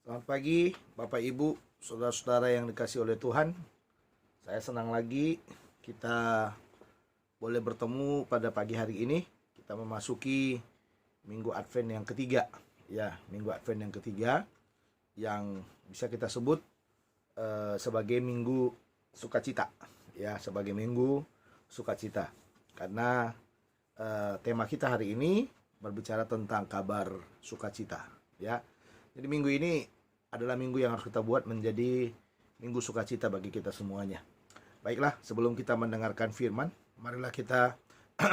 Selamat pagi, Bapak Ibu, saudara-saudara yang dikasih oleh Tuhan. Saya senang lagi kita boleh bertemu pada pagi hari ini. Kita memasuki Minggu Advent yang ketiga. Ya, Minggu Advent yang ketiga yang bisa kita sebut sebagai Minggu Sukacita. Ya, sebagai Minggu Sukacita. Karena tema kita hari ini berbicara tentang kabar sukacita. Ya, jadi minggu ini adalah minggu yang harus kita buat menjadi minggu sukacita bagi kita semuanya. Baiklah, sebelum kita mendengarkan firman, marilah kita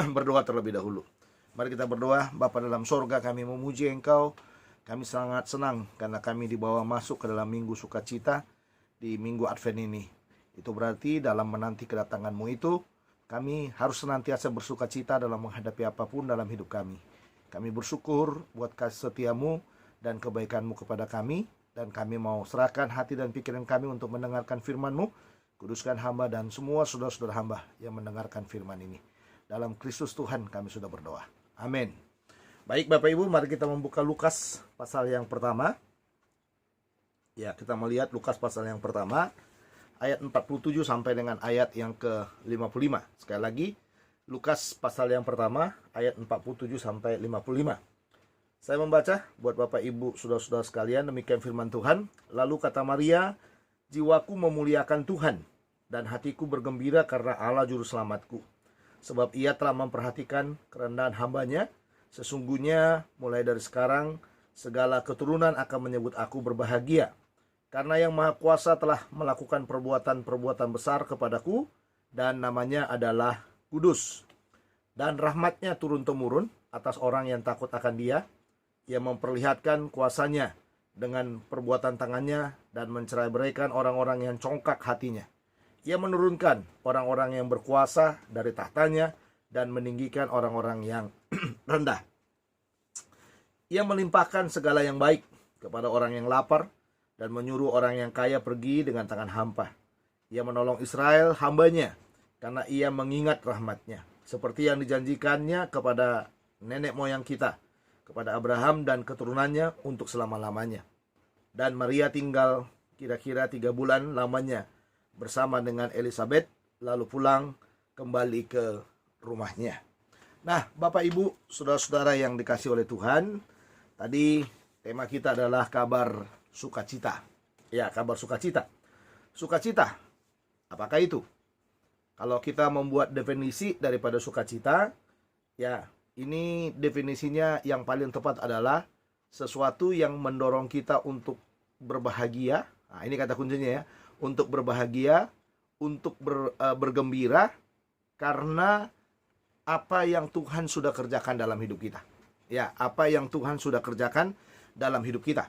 berdoa terlebih dahulu. Mari kita berdoa. Bapa dalam sorga, kami memuji Engkau. Kami sangat senang karena kami dibawa masuk ke dalam minggu sukacita di minggu Advent ini. Itu berarti dalam menanti kedatangan-Mu itu, kami harus senantiasa bersukacita dalam menghadapi apapun dalam hidup kami. Kami bersyukur buat kasih setia-Mu dan kebaikan-Mu kepada kami, dan kami mau serahkan hati dan pikiran kami untuk mendengarkan firman-Mu. Kuduskan hamba dan semua saudara-saudara hamba yang mendengarkan firman ini. Dalam Kristus Tuhan kami sudah berdoa. Amin. Baik Bapak Ibu, mari kita membuka Lukas pasal yang pertama. Ya, kita melihat Lukas pasal yang pertama, ayat 47 sampai dengan ayat yang ke-55. Sekali lagi, Lukas pasal yang pertama, ayat 47 sampai 55. Saya membaca buat Bapak Ibu saudara-saudara sekalian, demikian firman Tuhan. Lalu kata Maria, jiwaku memuliakan Tuhan, dan hatiku bergembira karena Allah juru selamatku. Sebab ia telah memperhatikan kerendahan hambanya. Sesungguhnya mulai dari sekarang segala keturunan akan menyebut aku berbahagia. Karena yang Maha Kuasa telah melakukan perbuatan-perbuatan besar kepadaku, dan namanya adalah kudus. Dan rahmatnya turun-temurun atas orang yang takut akan dia. Ia memperlihatkan kuasanya dengan perbuatan tangannya dan mencerai-beraikan orang-orang yang congkak hatinya. Ia menurunkan orang-orang yang berkuasa dari tahtanya dan meninggikan orang-orang yang rendah. Ia melimpahkan segala yang baik kepada orang yang lapar dan menyuruh orang yang kaya pergi dengan tangan hampa. Ia menolong Israel hambanya karena ia mengingat rahmatnya, seperti yang dijanjikannya kepada nenek moyang kita, kepada Abraham dan keturunannya untuk selama-lamanya. Dan Maria tinggal kira-kira 3 bulan lamanya bersama dengan Elizabeth, lalu pulang kembali ke rumahnya. Nah, Bapak Ibu, saudara-saudara yang dikasih oleh Tuhan, tadi tema kita adalah kabar sukacita. Ya, kabar sukacita. Sukacita, apakah itu? Kalau kita membuat definisi daripada sukacita, ya, ini definisinya yang paling tepat adalah sesuatu yang mendorong kita untuk berbahagia. Nah, ini kata kuncinya ya, untuk berbahagia, untuk bergembira karena apa yang Tuhan sudah kerjakan dalam hidup kita. Ya, apa yang Tuhan sudah kerjakan dalam hidup kita.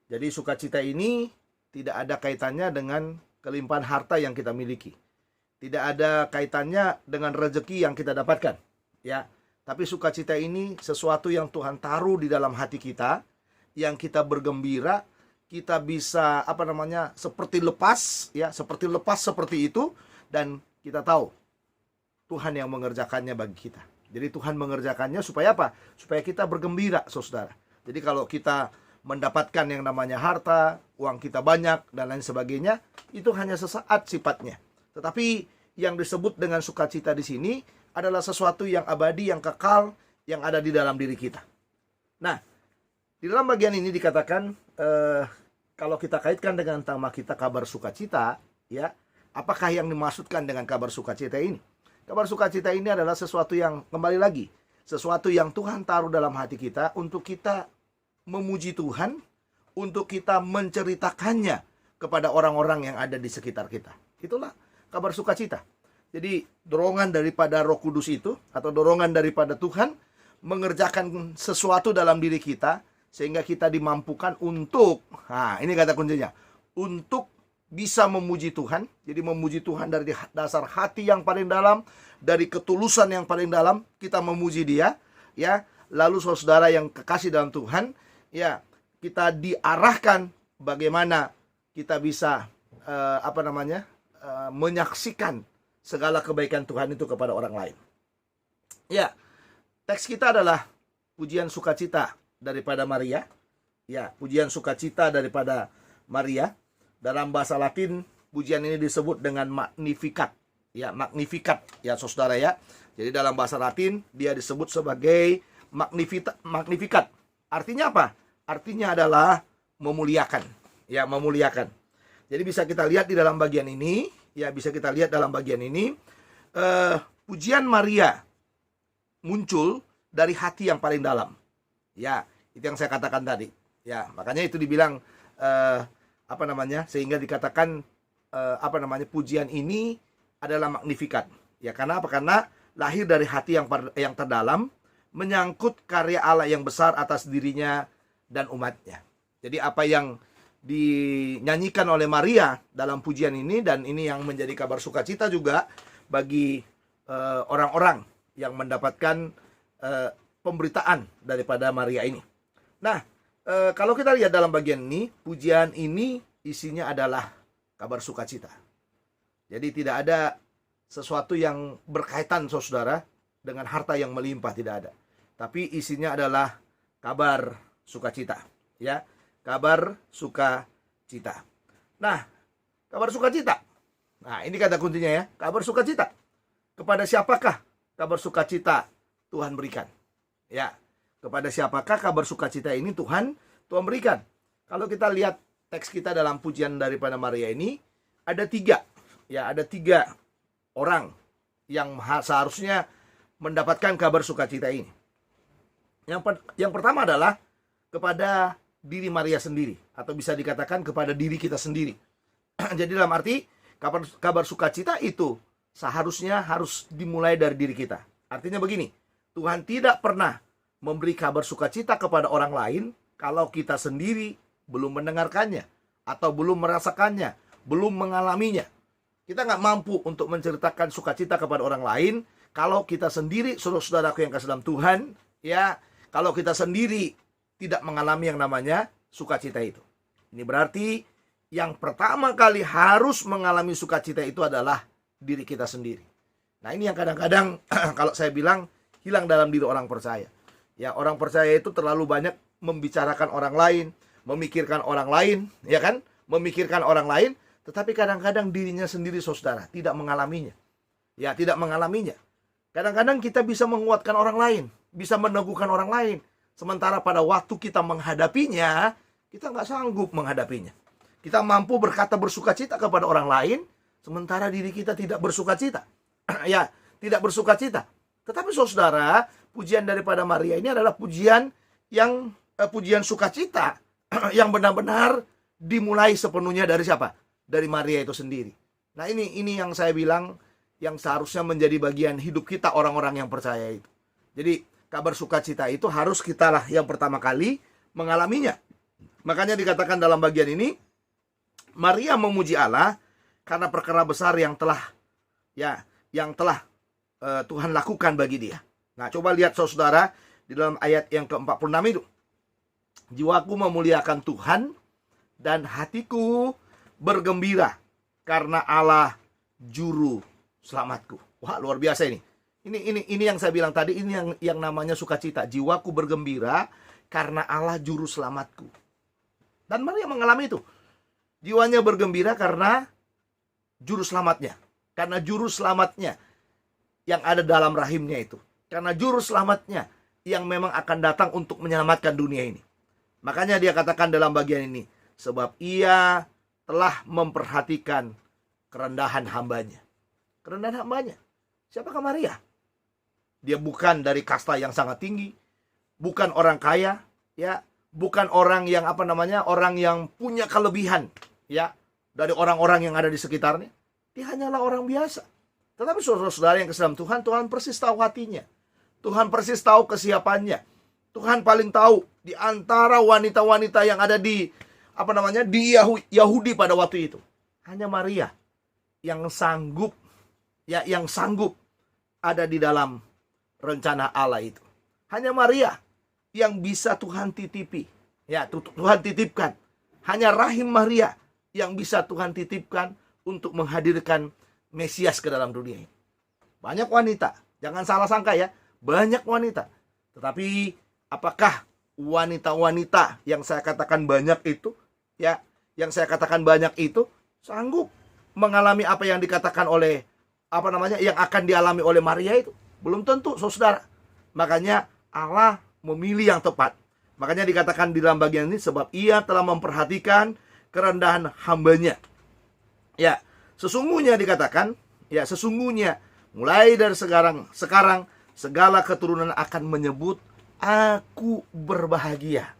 Jadi sukacita ini tidak ada kaitannya dengan kelimpahan harta yang kita miliki. Tidak ada kaitannya dengan rezeki yang kita dapatkan. Ya, tapi sukacita ini sesuatu yang Tuhan taruh di dalam hati kita, yang kita bergembira, kita bisa seperti lepas, ya, seperti itu, dan kita tahu Tuhan yang mengerjakannya bagi kita. Jadi Tuhan mengerjakannya supaya apa? Supaya kita bergembira, saudara. Jadi kalau kita mendapatkan yang namanya harta, uang kita banyak dan lain sebagainya, itu hanya sesaat sifatnya. Tetapi yang disebut dengan sukacita di sini adalah sesuatu yang abadi, yang kekal, yang ada di dalam diri kita. Nah, di dalam bagian ini dikatakan, kalau kita kaitkan dengan tema kita kabar sukacita, ya, apakah yang dimaksudkan dengan kabar sukacita ini? Kabar sukacita ini adalah sesuatu yang, kembali lagi, sesuatu yang Tuhan taruh dalam hati kita untuk kita memuji Tuhan, untuk kita menceritakannya kepada orang-orang yang ada di sekitar kita. Itulah kabar sukacita. Jadi dorongan daripada Roh Kudus itu, atau dorongan daripada Tuhan mengerjakan sesuatu dalam diri kita, sehingga kita dimampukan untuk, ini kata kuncinya, untuk bisa memuji Tuhan. Jadi memuji Tuhan dari dasar hati yang paling dalam, dari ketulusan yang paling dalam, kita memuji Dia, ya. Lalu saudara yang kekasih dalam Tuhan, ya, kita diarahkan bagaimana kita bisa menyaksikan segala kebaikan Tuhan itu kepada orang lain. Ya, teks kita adalah pujian sukacita daripada Maria. Ya, pujian sukacita daripada Maria. Dalam bahasa Latin, pujian ini disebut dengan Magnificat. Ya, Magnificat ya saudara ya. Jadi dalam bahasa Latin dia disebut sebagai Magnificat. Artinya apa? Artinya adalah memuliakan. Ya, memuliakan. Jadi bisa kita lihat di dalam bagian ini, ya bisa kita lihat dalam bagian ini pujian Maria muncul dari hati yang paling dalam. Ya, itu yang saya katakan tadi. Ya, makanya itu dibilang sehingga dikatakan pujian ini adalah Magnificat. Ya, karena apa? Karena lahir dari hati yang terdalam, menyangkut karya Allah yang besar atas dirinya dan umatnya. Jadi apa yang dinyanyikan oleh Maria dalam pujian ini, dan ini yang menjadi kabar sukacita juga bagi orang-orang yang mendapatkan pemberitaan daripada Maria ini. Nah, kalau kita lihat dalam bagian ini, pujian ini isinya adalah kabar sukacita. Jadi tidak ada sesuatu yang berkaitan saudara dengan harta yang melimpah, tidak ada. Tapi isinya adalah kabar sukacita, ya. Kabar sukacita. Nah, kabar sukacita. Nah, ini kata kuncinya ya, kabar sukacita. Kepada siapakah kabar sukacita Tuhan berikan? Ya, kepada siapakah kabar sukacita ini Tuhan berikan? Kalau kita lihat teks kita dalam pujian daripada Maria ini, ada tiga orang yang seharusnya mendapatkan kabar sukacita ini. Yang pertama adalah kepada diri Maria sendiri, atau bisa dikatakan kepada diri kita sendiri. Jadi dalam arti kabar sukacita itu seharusnya harus dimulai dari diri kita. Artinya begini, Tuhan tidak pernah memberi kabar sukacita kepada orang lain kalau kita sendiri belum mendengarkannya, atau belum merasakannya, belum mengalaminya. Kita nggak mampu untuk menceritakan sukacita kepada orang lain kalau kita sendiri, saudara-saudaraku yang kasih dalam Tuhan, ya, kalau kita sendiri tidak mengalami yang namanya sukacita itu. Ini berarti yang pertama kali harus mengalami sukacita itu adalah diri kita sendiri. Nah, ini yang kadang-kadang kalau saya bilang hilang dalam diri orang percaya. Ya, orang percaya itu terlalu banyak membicarakan orang lain, memikirkan orang lain, ya kan? Memikirkan orang lain, tetapi kadang-kadang dirinya sendiri saudara tidak mengalaminya. Ya, tidak mengalaminya. Kadang-kadang kita bisa menguatkan orang lain, bisa meneguhkan orang lain. Sementara pada waktu kita menghadapinya, kita nggak sanggup menghadapinya. Kita mampu berkata bersukacita kepada orang lain, sementara diri kita tidak bersukacita. Ya, tidak bersukacita. Tetapi saudara, pujian daripada Maria ini adalah pujian sukacita yang benar-benar dimulai sepenuhnya dari siapa? Dari Maria itu sendiri. Nah, ini yang saya bilang yang seharusnya menjadi bagian hidup kita orang-orang yang percaya itu. Jadi kabar sukacita itu harus kita lah yang pertama kali mengalaminya. Makanya dikatakan dalam bagian ini, Maria memuji Allah karena perkara besar yang telah Tuhan lakukan bagi dia. Nah, coba lihat saudara di dalam ayat yang ke-46 itu. Jiwaku memuliakan Tuhan dan hatiku bergembira karena Allah juru selamatku. Wah, luar biasa ini. Ini yang saya bilang tadi, ini yang namanya sukacita. Jiwaku bergembira karena Allah juru selamatku. Dan Maria mengalami itu. Jiwanya bergembira karena juru selamatnya. Karena juru selamatnya yang ada dalam rahimnya itu. Karena juru selamatnya yang memang akan datang untuk menyelamatkan dunia ini. Makanya dia katakan dalam bagian ini, sebab ia telah memperhatikan kerendahan hambanya. Kerendahan hambanya. Siapakah Maria? Dia bukan dari kasta yang sangat tinggi, bukan orang kaya, ya, bukan orang yang orang yang punya kelebihan, ya, dari orang-orang yang ada di sekitarnya. Dia hanyalah orang biasa. Tetapi saudara-saudara yang kasih dalam Tuhan, Tuhan persis tahu hatinya. Tuhan persis tahu kesiapannya. Tuhan paling tahu di antara wanita-wanita yang ada di Yahudi pada waktu itu. Hanya Maria yang sanggup ada di dalam rencana Allah itu. Hanya Maria yang bisa Tuhan titipi. Ya, Tuhan titipkan. Hanya rahim Maria yang bisa Tuhan titipkan untuk menghadirkan Mesias ke dalam dunia ini. Banyak wanita, jangan salah sangka ya, banyak wanita. Tetapi apakah wanita-wanita yang saya katakan banyak itu, ya, yang saya katakan banyak itu sanggup mengalami apa yang dikatakan oleh yang akan dialami oleh Maria itu? Belum tentu, saudara. Makanya Allah memilih yang tepat. Makanya dikatakan di dalam bagian ini, sebab ia telah memperhatikan kerendahan hambanya. Ya, sesungguhnya dikatakan, ya sesungguhnya mulai dari sekarang segala keturunan akan menyebut aku berbahagia.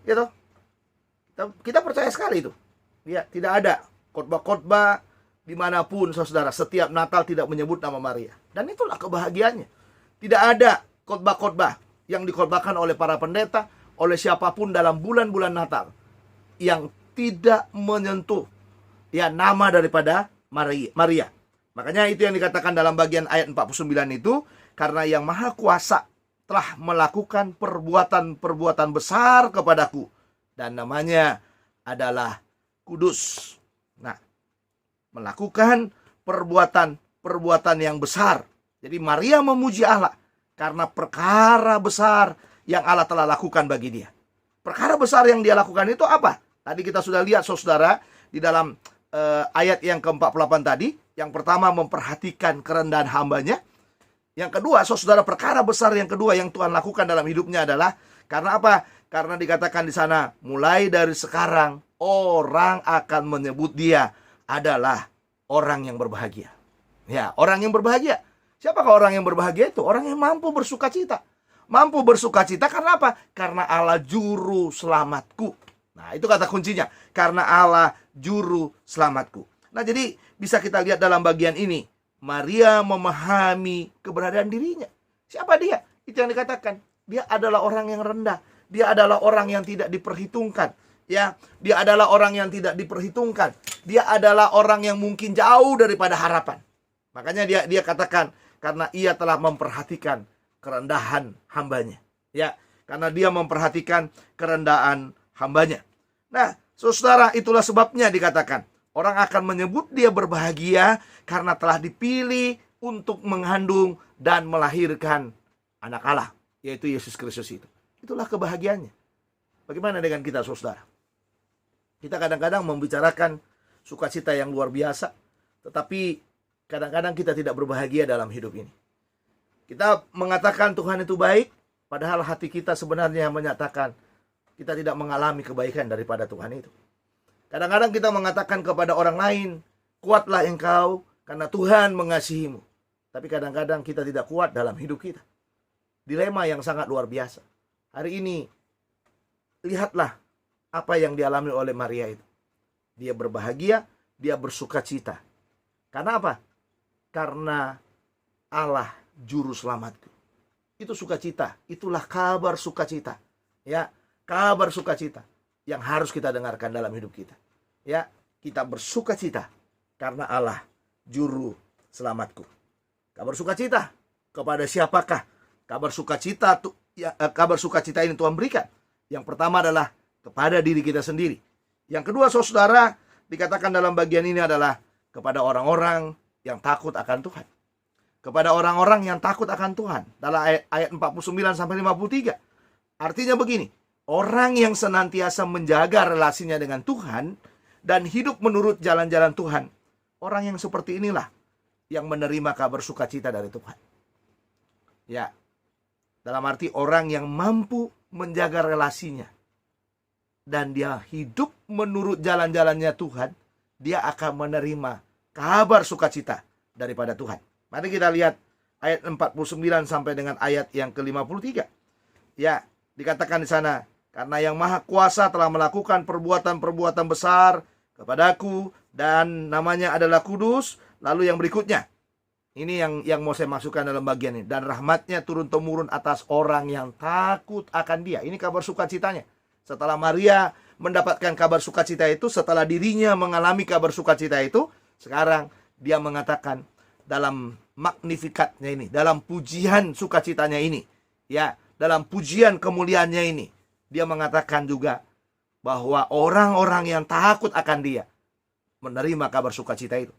Gitu. Kita percaya sekali itu. Ya, tidak ada khotbah-khotbah dimanapun, saudara, setiap Natal tidak menyebut nama Maria. Dan itulah kebahagiaannya. Tidak ada khotbah-khotbah yang dikhotbahkan oleh para pendeta, oleh siapapun dalam bulan-bulan Natal yang tidak menyentuh ya nama daripada Maria. Makanya itu yang dikatakan dalam bagian ayat 49 itu, karena yang Maha Kuasa telah melakukan perbuatan-perbuatan besar kepadaku, dan namanya adalah Kudus. Nah, melakukan perbuatan yang besar. Jadi Maria memuji Allah karena perkara besar yang Allah telah lakukan bagi dia. Perkara besar yang dia lakukan itu apa? Tadi kita sudah lihat, saudara, di dalam ayat yang ke-48 tadi. Yang pertama, memperhatikan kerendahan hambanya. Yang kedua, saudara, perkara besar yang kedua yang Tuhan lakukan dalam hidupnya adalah karena apa? Karena dikatakan di sana, mulai dari sekarang orang akan menyebut dia adalah orang yang berbahagia. Ya, orang yang berbahagia. Siapakah orang yang berbahagia itu? Orang yang mampu bersuka cita. Mampu bersuka cita karena apa? Karena Allah juru selamatku. Nah, itu kata kuncinya. Karena Allah juru selamatku. Nah, jadi bisa kita lihat dalam bagian ini, Maria memahami keberadaan dirinya. Siapa dia? Itu yang dikatakan. Dia adalah orang yang rendah. Dia adalah orang yang tidak diperhitungkan. Ya, dia adalah orang yang tidak diperhitungkan. Dia adalah orang yang mungkin jauh daripada harapan. Makanya dia katakan, karena ia telah memperhatikan kerendahan hambanya. Ya, karena dia memperhatikan kerendahan hambanya. Nah, saudara, itulah sebabnya dikatakan orang akan menyebut dia berbahagia karena telah dipilih untuk mengandung dan melahirkan anak Allah, yaitu Yesus Kristus itu. Itulah kebahagiaannya. Bagaimana dengan kita, saudara? Kita kadang-kadang membicarakan sukacita yang luar biasa, tetapi kadang-kadang kita tidak berbahagia dalam hidup ini. Kita mengatakan Tuhan itu baik, padahal hati kita sebenarnya menyatakan kita tidak mengalami kebaikan daripada Tuhan itu. Kadang-kadang kita mengatakan kepada orang lain, kuatlah engkau karena Tuhan mengasihimu. Tapi kadang-kadang kita tidak kuat dalam hidup kita. Dilema yang sangat luar biasa. Hari ini, lihatlah apa yang dialami oleh Maria itu. Dia berbahagia, dia bersuka cita. Karena apa? Karena Allah juru selamatku. Itu sukacita, itulah kabar sukacita. Ya, kabar sukacita yang harus kita dengarkan dalam hidup kita. Ya, kita bersukacita karena Allah juru selamatku. Kabar sukacita kepada siapakah? Kabar sukacita ini Tuhan berikan. Yang pertama adalah kepada diri kita sendiri. Yang kedua, saudara, dikatakan dalam bagian ini adalah kepada orang-orang yang takut akan Tuhan. Kepada orang-orang yang takut akan Tuhan. Dalam ayat 49 sampai 53. Artinya begini, orang yang senantiasa menjaga relasinya dengan Tuhan dan hidup menurut jalan-jalan Tuhan, orang yang seperti inilah yang menerima kabar sukacita dari Tuhan. Ya, dalam arti orang yang mampu menjaga relasinya dan dia hidup menurut jalan-jalannya Tuhan, dia akan menerima kabar sukacita daripada Tuhan. Mari kita lihat ayat 49 sampai dengan ayat yang ke-53. Ya, dikatakan di sana, karena yang Maha Kuasa telah melakukan perbuatan-perbuatan besar kepadaku dan namanya adalah Kudus. Lalu yang berikutnya, ini yang mau saya masukkan dalam bagian ini. Dan rahmatnya turun-temurun atas orang yang takut akan dia. Ini kabar sukacitanya. Setelah Maria mendapatkan kabar sukacita itu, setelah dirinya mengalami kabar sukacita itu, sekarang dia mengatakan dalam magnifikatnya ini, dalam pujian sukacitanya ini, ya, dalam pujian kemuliaannya ini, dia mengatakan juga bahwa orang-orang yang takut akan dia menerima kabar sukacita itu.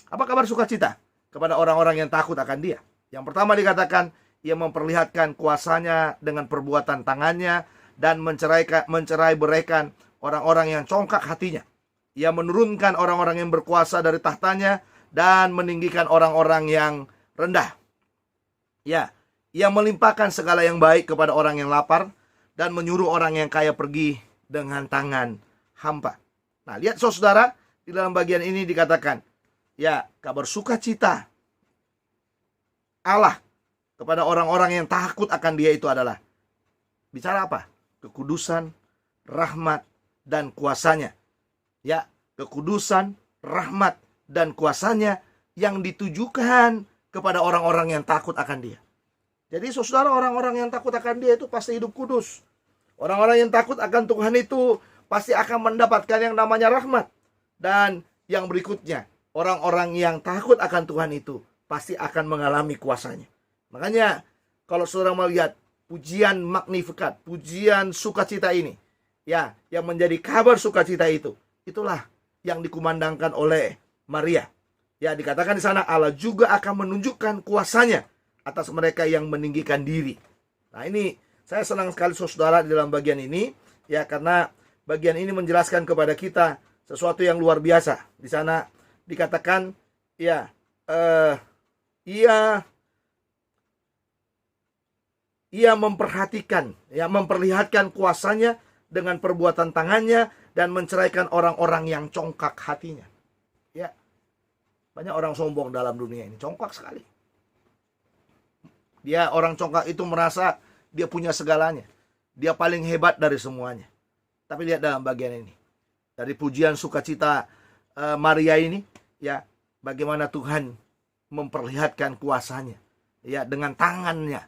Apa kabar sukacita kepada orang-orang yang takut akan dia? Yang pertama dikatakan, Ia memperlihatkan kuasanya dengan perbuatan tangannya dan mencerai beraikan orang-orang yang congkak hatinya. Ia menurunkan orang-orang yang berkuasa dari tahtanya dan meninggikan orang-orang yang rendah. Ya, ia melimpahkan segala yang baik kepada orang yang lapar dan menyuruh orang yang kaya pergi dengan tangan hampa. Nah, lihat saudara, di dalam bagian ini dikatakan, ya, kabar sukacita Allah kepada orang-orang yang takut akan Dia itu adalah bicara apa? Kekudusan, rahmat, dan kuasanya. Ya, kekudusan, rahmat, dan kuasanya yang ditujukan kepada orang-orang yang takut akan Dia. Jadi saudara, orang-orang yang takut akan Dia itu pasti hidup kudus. Orang-orang yang takut akan Tuhan itu pasti akan mendapatkan yang namanya rahmat. Dan yang berikutnya, orang-orang yang takut akan Tuhan itu pasti akan mengalami kuasanya. Makanya kalau saudara melihat pujian Magnificat, pujian sukacita ini, ya, yang menjadi kabar sukacita itu, itulah yang dikumandangkan oleh Maria. Ya, dikatakan di sana Allah juga akan menunjukkan kuasanya atas mereka yang meninggikan diri. Nah, ini saya senang sekali saudara di dalam bagian ini, ya, karena bagian ini menjelaskan kepada kita sesuatu yang luar biasa. Di sana dikatakan, ya, ia memperhatikan, ya, memperlihatkan kuasanya dengan perbuatan tangannya dan menceraikan orang-orang yang congkak hatinya. Ya, banyak orang sombong dalam dunia ini, congkak sekali. Dia, orang congkak itu merasa dia punya segalanya, dia paling hebat dari semuanya. Tapi lihat dalam bagian ini, dari pujian sukacita Maria ini, ya, bagaimana Tuhan memperlihatkan kuasanya, ya, dengan tangannya,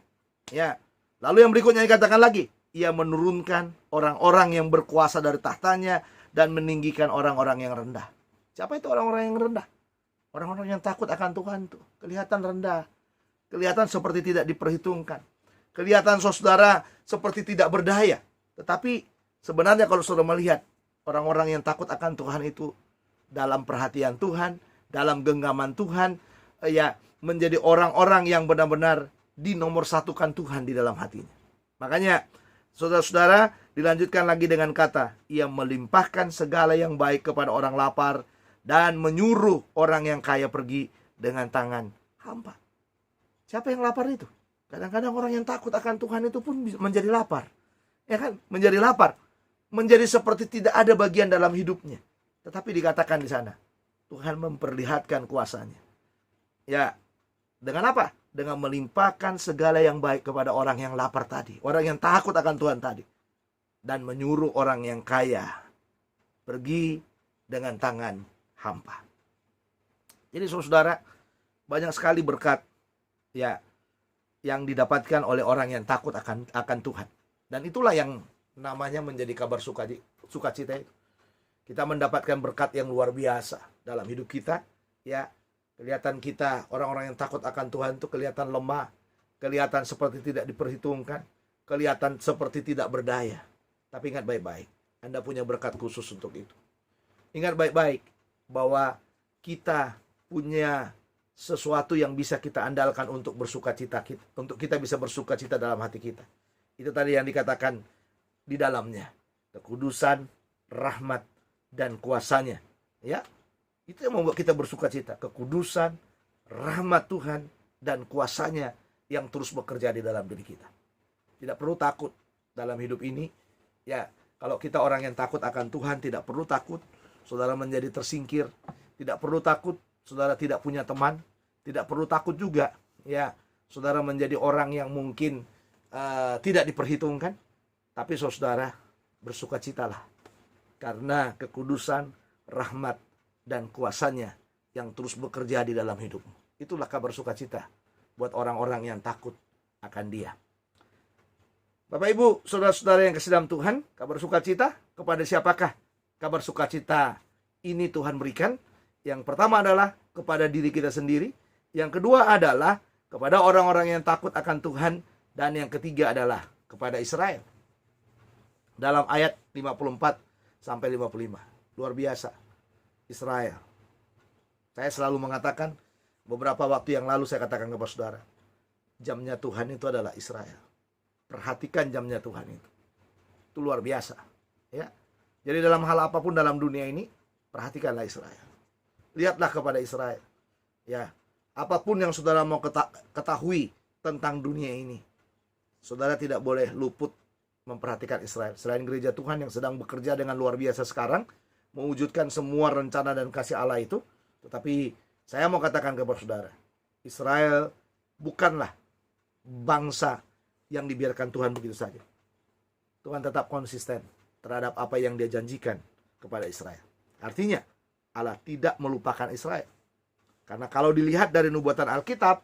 ya. Lalu yang berikutnya dikatakan lagi, ia menurunkan orang-orang yang berkuasa dari tahtanya dan meninggikan orang-orang yang rendah. Siapa itu orang-orang yang rendah? Orang-orang yang takut akan Tuhan itu kelihatan rendah, kelihatan seperti tidak diperhitungkan, kelihatan saudara seperti tidak berdaya. Tetapi sebenarnya kalau saudara melihat orang-orang yang takut akan Tuhan itu dalam perhatian Tuhan, dalam genggaman Tuhan, ya, menjadi orang-orang yang benar-benar dinomorsatukan Tuhan di dalam hatinya. Makanya saudara-saudara, dilanjutkan lagi dengan kata, ia melimpahkan segala yang baik kepada orang lapar dan menyuruh orang yang kaya pergi dengan tangan hampa. Siapa yang lapar itu? Kadang-kadang orang yang takut akan Tuhan itu pun menjadi lapar. Ya kan? Menjadi lapar. Menjadi seperti tidak ada bagian dalam hidupnya. Tetapi dikatakan di sana, Tuhan memperlihatkan kuasanya. Ya, dengan apa? Dengan melimpahkan segala yang baik kepada orang yang lapar tadi, orang yang takut akan Tuhan tadi, dan menyuruh orang yang kaya pergi dengan tangan hampa. Jadi saudara, banyak sekali berkat, ya, yang didapatkan oleh orang yang takut akan Tuhan. Dan itulah yang namanya menjadi kabar sukacita itu. Kita mendapatkan berkat yang luar biasa dalam hidup kita, ya. Kelihatan kita, orang-orang yang takut akan Tuhan itu kelihatan lemah, kelihatan seperti tidak diperhitungkan, kelihatan seperti tidak berdaya. Tapi ingat baik-baik, Anda punya berkat khusus untuk itu. Ingat baik-baik bahwa kita punya sesuatu yang bisa kita andalkan untuk bersukacita, untuk kita bisa bersukacita dalam hati kita. Itu tadi yang dikatakan di dalamnya, kekudusan, rahmat, dan kuasanya, ya. Itu yang membuat kita bersukacita, kekudusan, rahmat Tuhan, dan kuasanya yang terus bekerja di dalam diri kita. Tidak perlu takut dalam hidup ini. Ya, kalau kita orang yang takut akan Tuhan, tidak perlu takut saudara menjadi tersingkir. Tidak perlu takut saudara tidak punya teman. Tidak perlu takut juga, ya, saudara menjadi orang yang mungkin tidak diperhitungkan. Tapi saudara bersukacitalah, karena kekudusan, rahmat, dan kuasanya yang terus bekerja di dalam hidupmu. Itulah kabar sukacita buat orang-orang yang takut akan Dia. Bapak Ibu, saudara-saudara yang kasih dalam Tuhan, kabar sukacita kepada siapakah kabar sukacita ini Tuhan berikan? Yang pertama adalah kepada diri kita sendiri. Yang kedua adalah kepada orang-orang yang takut akan Tuhan. Dan yang ketiga adalah kepada Israel. Dalam ayat 54 sampai 55. Luar biasa. Israel. Saya selalu mengatakan, beberapa waktu yang lalu saya katakan kepada saudara, jamnya Tuhan itu adalah Israel. Perhatikan jamnya Tuhan itu. Itu luar biasa. Ya. Jadi dalam hal apapun dalam dunia ini, perhatikanlah Israel. Lihatlah kepada Israel. Ya. Apapun yang saudara mau ketahui tentang dunia ini, saudara tidak boleh luput memperhatikan Israel. Selain gereja Tuhan yang sedang bekerja dengan luar biasa sekarang, mewujudkan semua rencana dan kasih Allah itu, tetapi saya mau katakan kepada saudara, Israel bukanlah bangsa yang dibiarkan Tuhan begitu saja. Tuhan tetap konsisten terhadap apa yang dia janjikan kepada Israel. Artinya, Allah tidak melupakan Israel. Karena kalau dilihat dari nubuatan Alkitab,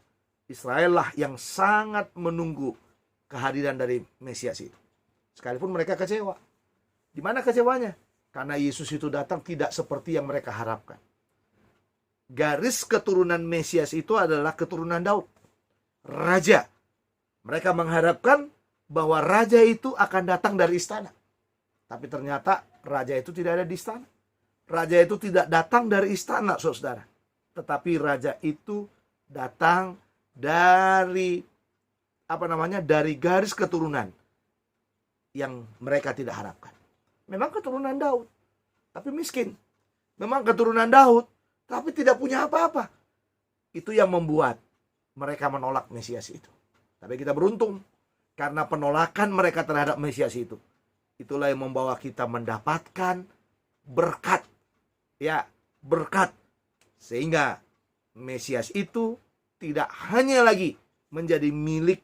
Israel lah yang sangat menunggu kehadiran dari Mesias itu. Sekalipun mereka kecewa. Di mana kecewanya? Karena Yesus itu datang tidak seperti yang mereka harapkan. Garis keturunan Mesias itu adalah keturunan Daud, raja. Mereka mengharapkan bahwa raja itu akan datang dari istana. Tapi ternyata raja itu tidak ada di istana. Raja itu tidak datang dari istana, saudara. Tetapi raja itu datang dari dari garis keturunan yang mereka tidak harapkan. Memang keturunan Daud, tapi miskin. Memang keturunan Daud, tapi tidak punya apa-apa. Itu yang membuat mereka menolak Mesias itu. Tapi kita beruntung karena penolakan mereka terhadap Mesias itu. Itulah yang membawa kita mendapatkan berkat. Ya, berkat. Sehingga Mesias itu tidak hanya lagi menjadi milik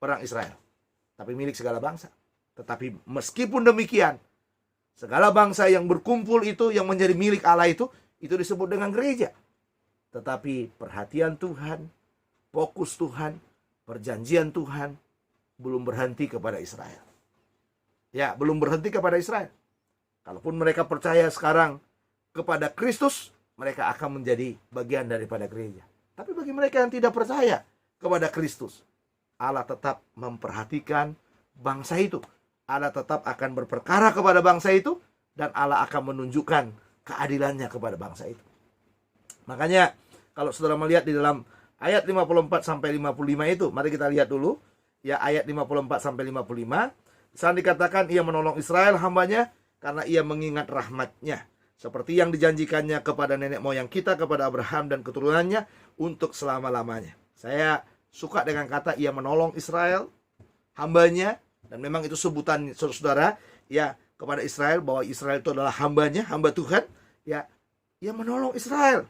orang Israel, tapi milik segala bangsa. Tetapi meskipun demikian, segala bangsa yang berkumpul itu, yang menjadi milik Allah itu disebut dengan gereja. Tetapi perhatian Tuhan, fokus Tuhan, perjanjian Tuhan belum berhenti kepada Israel. Ya, belum berhenti kepada Israel. Kalaupun mereka percaya sekarang kepada Kristus, mereka akan menjadi bagian daripada gereja. Tapi bagi mereka yang tidak percaya kepada Kristus, Allah tetap memperhatikan bangsa itu. Allah tetap akan berperkara kepada bangsa itu, dan Allah akan menunjukkan keadilannya kepada bangsa itu. Makanya kalau saudara melihat di dalam ayat 54 sampai 55 itu, mari kita lihat dulu ya, ayat 54 sampai 55. Di sana dikatakan ia menolong Israel hambanya karena ia mengingat rahmatnya, seperti yang dijanjikannya kepada nenek moyang kita, kepada Abraham dan keturunannya untuk selama-lamanya. Saya suka dengan kata ia menolong Israel hambanya, dan memang itu sebutan saudara ya kepada Israel, bahwa Israel itu adalah hambanya, hamba Tuhan. Ya, ia menolong Israel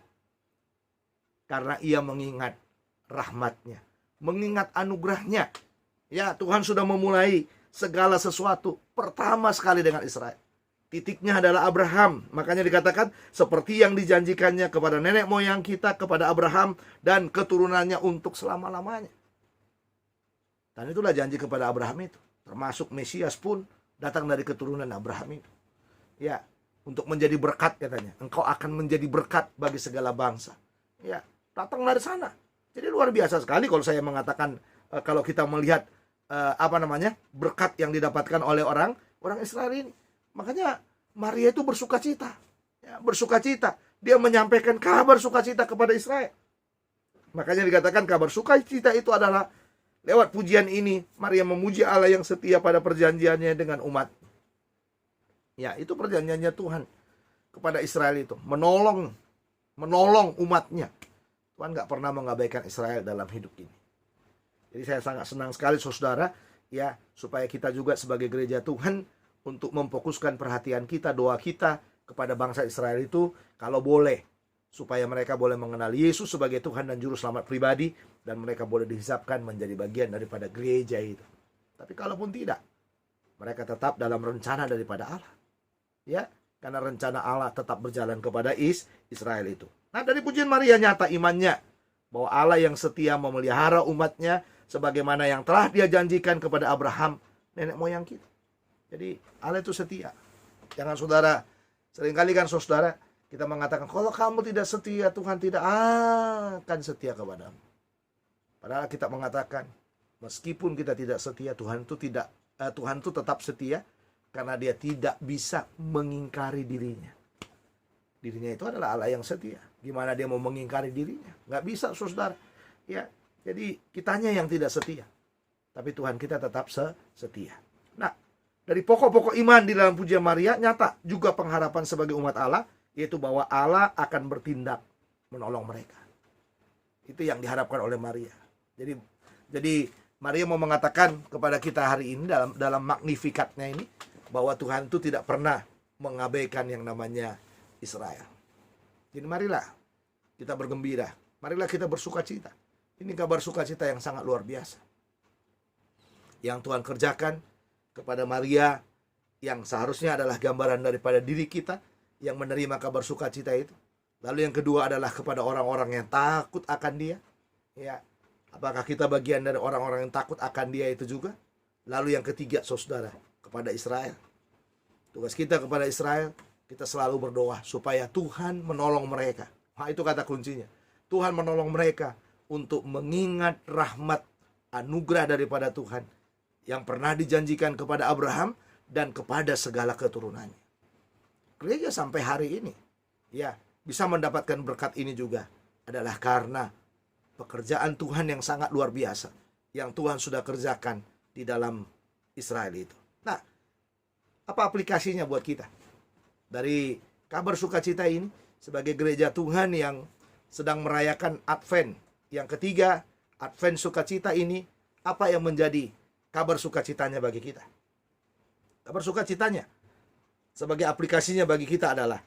karena ia mengingat rahmatnya, mengingat anugerahnya. Ya, Tuhan sudah memulai segala sesuatu pertama sekali dengan Israel. Titiknya adalah Abraham. Makanya dikatakan seperti yang dijanjikannya kepada nenek moyang kita, kepada Abraham dan keturunannya untuk selama-lamanya. Dan itulah janji kepada Abraham itu. Termasuk Mesias pun datang dari keturunan Abraham itu. Ya, untuk menjadi berkat katanya. Engkau akan menjadi berkat bagi segala bangsa. Ya, datang dari sana. Jadi luar biasa sekali kalau saya mengatakan, kalau kita melihat berkat yang didapatkan oleh orang Israel ini. Makanya Maria itu bersuka cita. Ya, bersuka cita. Dia menyampaikan kabar sukacita kepada Israel. Makanya dikatakan kabar sukacita itu adalah lewat pujian ini Maria memuji Allah yang setia pada perjanjiannya dengan umat. Ya, itu perjanjiannya Tuhan kepada Israel itu. Menolong umatnya. Tuhan gak pernah mengabaikan Israel dalam hidup ini. Jadi saya sangat senang sekali saudara, ya, supaya kita juga sebagai gereja Tuhan untuk memfokuskan perhatian kita, doa kita kepada bangsa Israel itu, kalau boleh, supaya mereka boleh mengenal Yesus sebagai Tuhan dan Juru Selamat pribadi, dan mereka boleh dihisapkan menjadi bagian daripada gereja itu. Tapi kalaupun tidak, mereka tetap dalam rencana daripada Allah. Ya, karena rencana Allah tetap berjalan kepada Israel itu. Nah, dari pujian Maria nyata imannya bahwa Allah yang setia memelihara umatnya sebagaimana yang telah dia janjikan kepada Abraham, nenek moyang kita. Jadi Allah itu setia. Jangan saudara, seringkali kan saudara kita mengatakan, kalau kamu tidak setia, Tuhan tidak akan setia kepadamu. Padahal kita mengatakan, meskipun kita tidak setia, Tuhan itu tetap setia, karena dia tidak bisa mengingkari dirinya. Dirinya itu adalah Allah yang setia. Gimana dia mau mengingkari dirinya? Nggak bisa saudara. Ya, Jadi kitanya yang tidak setia, tapi Tuhan kita tetap setia. Nah, dari pokok-pokok iman di dalam pujian Maria, nyata juga pengharapan sebagai umat Allah, yaitu bahwa Allah akan bertindak menolong mereka. Itu yang diharapkan oleh Maria. Jadi Maria mau mengatakan kepada kita hari ini dalam Magnificatnya ini, bahwa Tuhan itu tidak pernah mengabaikan yang namanya Israel. Jadi marilah kita bergembira, marilah kita bersukacita. Ini kabar sukacita yang sangat luar biasa yang Tuhan kerjakan kepada Maria, yang seharusnya adalah gambaran daripada diri kita yang menerima kabar sukacita itu. Lalu yang kedua adalah kepada orang-orang yang takut akan Dia. Ya, apakah kita bagian dari orang-orang yang takut akan Dia itu juga? Lalu yang ketiga, saudara, kepada Israel. Tugas kita kepada Israel, kita selalu berdoa supaya Tuhan menolong mereka. Nah, itu kata kuncinya. Tuhan menolong mereka untuk mengingat rahmat anugerah daripada Tuhan yang pernah dijanjikan kepada Abraham dan kepada segala keturunannya. Gereja sampai hari ini ya bisa mendapatkan berkat ini juga adalah karena pekerjaan Tuhan yang sangat luar biasa yang Tuhan sudah kerjakan di dalam Israel itu. Nah, apa aplikasinya buat kita dari kabar sukacita ini sebagai gereja Tuhan yang sedang merayakan Advent yang ketiga, Advent sukacita ini, apa yang menjadi kabar sukacitanya bagi kita? Kabar sukacitanya sebagai aplikasinya bagi kita adalah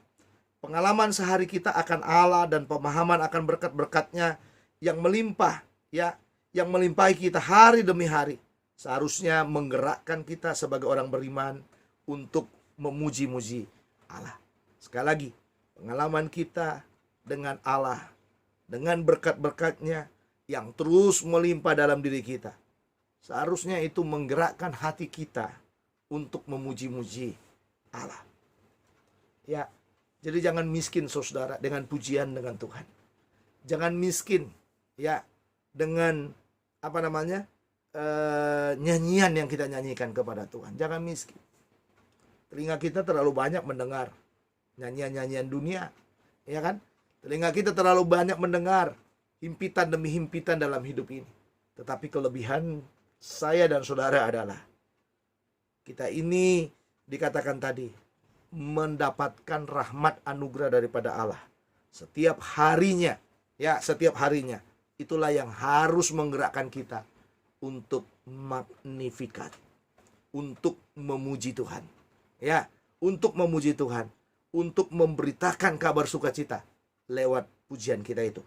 pengalaman sehari kita akan Allah dan pemahaman akan berkat-berkatnya yang melimpah, ya, yang melimpahi kita hari demi hari, seharusnya menggerakkan kita sebagai orang beriman untuk memuji-muji Allah. Sekali lagi, pengalaman kita dengan Allah, dengan berkat-berkatnya yang terus melimpah dalam diri kita, seharusnya itu menggerakkan hati kita untuk memuji-muji Allah. Ya, jadi jangan miskin saudara dengan pujian dengan Tuhan. Jangan miskin ya dengan nyanyian yang kita nyanyikan kepada Tuhan. Jangan miskin. Telinga kita terlalu banyak mendengar nyanyian-nyanyian dunia, ya kan? Telinga kita terlalu banyak mendengar himpitan demi himpitan dalam hidup ini. Tetapi kelebihan saya dan saudara adalah kita ini dikatakan tadi mendapatkan rahmat anugerah daripada Allah setiap harinya. Ya, setiap harinya. Itulah yang harus menggerakkan kita untuk magnifikat, untuk memuji Tuhan. Ya, untuk memuji Tuhan, untuk memberitakan kabar sukacita lewat pujian kita itu.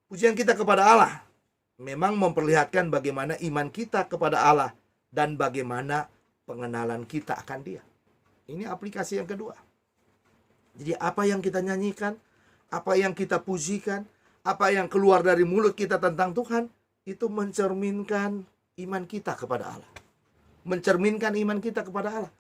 Pujian kita kepada Allah memang memperlihatkan bagaimana iman kita kepada Allah dan bagaimana pengenalan kita akan Dia. Ini aplikasi yang kedua. Jadi apa yang kita nyanyikan, apa yang kita pujikan, apa yang keluar dari mulut kita tentang Tuhan, itu mencerminkan iman kita kepada Allah. Mencerminkan iman kita kepada Allah.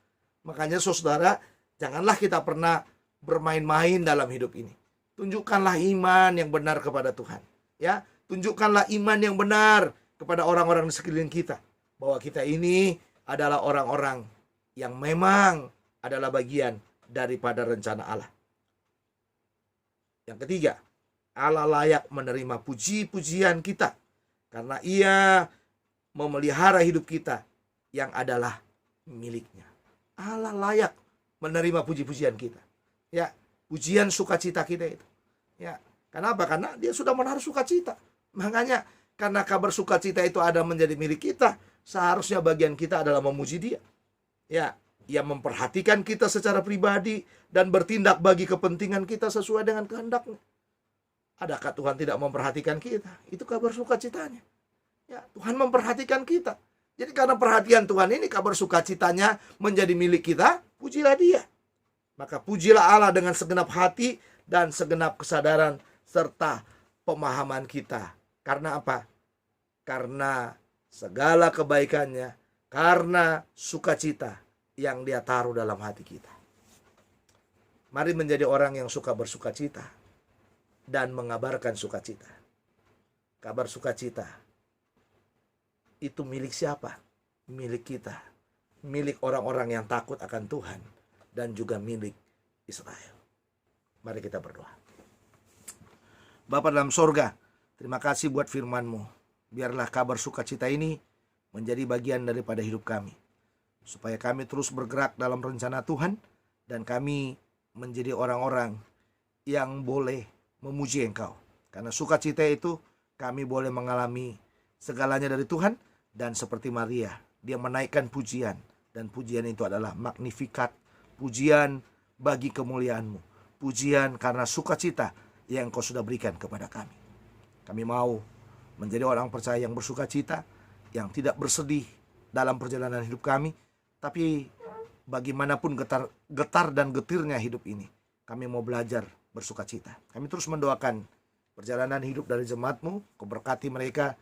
Makanya saudara, janganlah kita pernah bermain-main dalam hidup ini. Tunjukkanlah iman yang benar kepada Tuhan. Ya, tunjukkanlah iman yang benar kepada orang-orang di sekeliling kita. Bahwa kita ini adalah orang-orang yang memang adalah bagian daripada rencana Allah. Yang ketiga, Allah layak menerima puji-pujian kita karena Ia memelihara hidup kita yang adalah miliknya. Allah layak menerima puji-pujian kita. Ya, pujian sukacita kita itu. Ya, kenapa? Karena Dia sudah menaruh sukacita. Makanya karena kabar sukacita itu ada menjadi milik kita, seharusnya bagian kita adalah memuji Dia. Ya, Ia memperhatikan kita secara pribadi dan bertindak bagi kepentingan kita sesuai dengan kehendak-Nya. Adakah Tuhan tidak memperhatikan kita? Itu kabar sukacitanya. Ya, Tuhan memperhatikan kita. Jadi karena perhatian Tuhan ini, kabar sukacitanya menjadi milik kita, pujilah Dia. Maka pujilah Allah dengan segenap hati dan segenap kesadaran serta pemahaman kita. Karena apa? Karena segala kebaikannya, karena sukacita yang Dia taruh dalam hati kita. Mari menjadi orang yang suka bersukacita dan mengabarkan sukacita. Kabar sukacita itu milik siapa? Milik kita. Milik orang-orang yang takut akan Tuhan dan juga milik Israel. Mari kita berdoa. Bapa dalam sorga, Terima kasih buat firman-Mu. Biarlah kabar sukacita ini menjadi bagian daripada hidup kami, supaya kami terus bergerak dalam rencana Tuhan, dan kami menjadi orang-orang yang boleh memuji Engkau. Karena sukacita itu kami boleh mengalami segalanya dari Tuhan, dan seperti Maria, dia menaikkan pujian, dan pujian itu adalah Magnificat, pujian bagi kemuliaan-Mu, pujian karena sukacita yang Engkau sudah berikan kepada kami. Kami mau menjadi orang percaya yang bersukacita, yang tidak bersedih dalam perjalanan hidup kami, tapi bagaimanapun getar dan getirnya hidup ini, kami mau belajar bersukacita. Kami terus mendoakan perjalanan hidup dari jemaat-Mu, Kau berkati mereka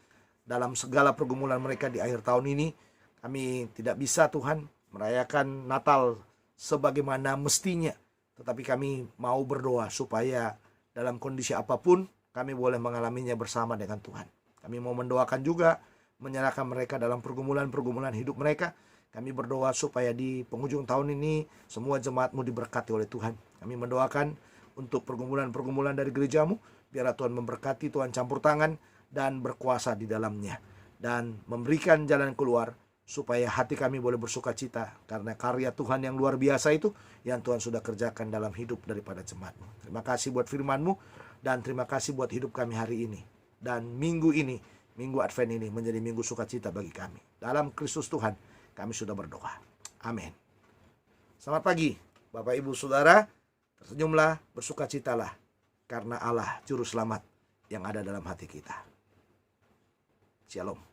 dalam segala pergumulan mereka di akhir tahun ini. Kami tidak bisa, Tuhan, merayakan Natal sebagaimana mestinya, tetapi kami mau berdoa supaya dalam kondisi apapun kami boleh mengalaminya bersama dengan Tuhan. Kami mau mendoakan juga, menyerahkan mereka dalam pergumulan-pergumulan hidup mereka. Kami berdoa supaya di penghujung tahun ini semua jemaat-Mu diberkati oleh Tuhan. Kami mendoakan untuk pergumulan-pergumulan dari gereja-Mu. Biarlah Tuhan memberkati, Tuhan campur tangan dan berkuasa di dalamnya, dan memberikan jalan keluar supaya hati kami boleh bersukacita karena karya Tuhan yang luar biasa itu yang Tuhan sudah kerjakan dalam hidup daripada jemaat-Mu. Terima kasih buat firman-Mu, dan terima kasih buat hidup kami hari ini. Dan minggu ini, minggu Advent ini menjadi minggu sukacita bagi kami. Dalam Kristus Tuhan kami sudah berdoa. Amin. Selamat pagi Bapak Ibu Saudara. Tersenyumlah, bersukacitalah, karena Allah Juru Selamat yang ada dalam hati kita. Shalom.